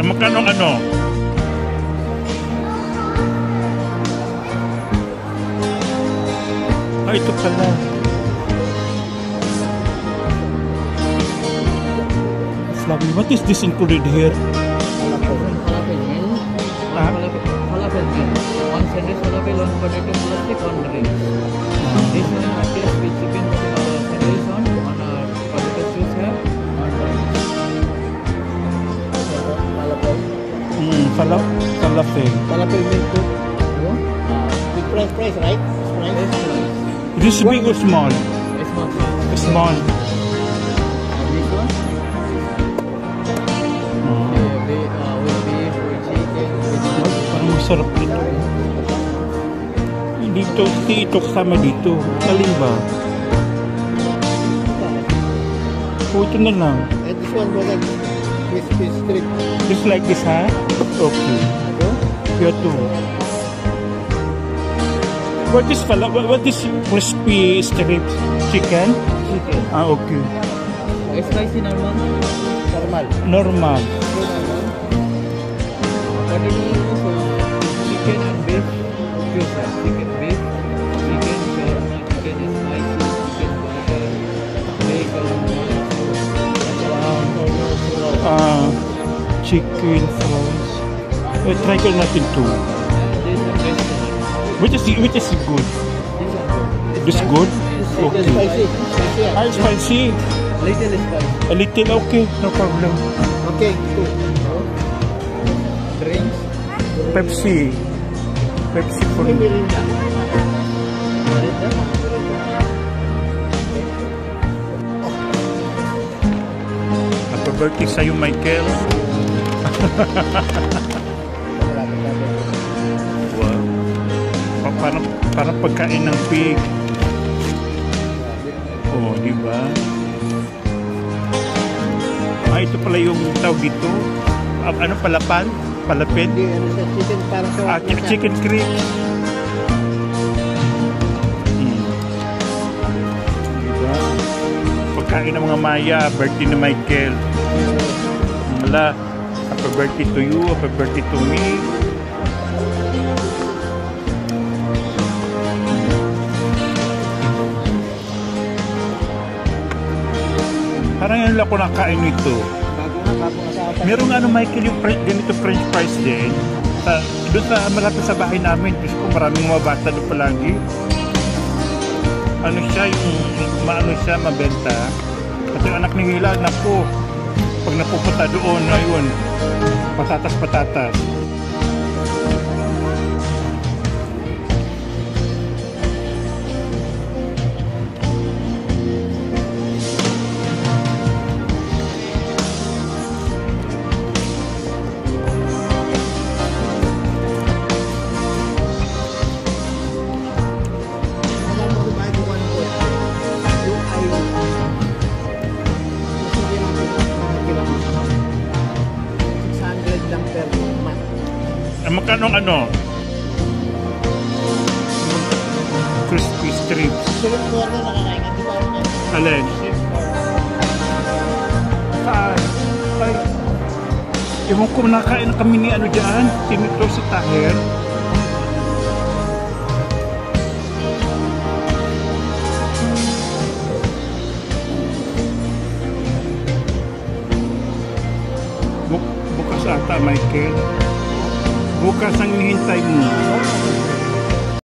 Magkano ang ano? Ah, ito pala. It's lovely. What is this included here? Falafel meal. Falafel meal. One sandwich falafel, one potato plastic, one drink. This one appears with chicken sandwich on potato juice here. Falafel. Falafel meal too. With French fries, right? This big or small? Small. Small. This one. With beef, with chicken, with Parang masarap nito. Ito kasama dito. Alin ba? Ito na lang. And this one was like crispy strip. Just like this, ha? Okay. Here too. What is crispy strip? Chicken? chicken. Ah, okay. Spicy normal. Normal. Potato chicken and beef. Chicken beef. Chicken shawarma. Chicken is spicy. Chicken burger. Bacon. Chicken fries. Try ko natin to. This is the best one. Which is good? This one This good? good. Okay. Spicy. Ah, spicy. Little spicy. A little, okay. No problem. Okay, two. Drinks. Pepsi for me. Mirinda. Happy birthday sa'yo, Michael. Wow. Parang pagkain ng pig. Oh, di ba? Ah, ito pala yung tawag dito. Ano, palapal? Palapin? Hindi, ano siya, chicken para sa... Chicken cream. Diba? Pagkain ng mga Maya, birthday ni Michael. Wala. Happy birthday to you, happy birthday to me. Parang yun lang ako nakain nito. Merong ano, Michael, yung ganito French fries din. Doon sa malapit sa bahay namin, Diyos ko, maraming mga bata doon palagi. Ano siya, mabenta. Kasi yung anak ni Hila, naku, pag napupunta doon, ayun, patatas. Magkano ano? Crispy strips. Shrimp corner, nakakain ka, di ba? Alin? Ay, ewan ko, nakain na kami ni ano dyan, tinito sa Taher. Bukas ata, Michael. Bukas ang hihintay mo.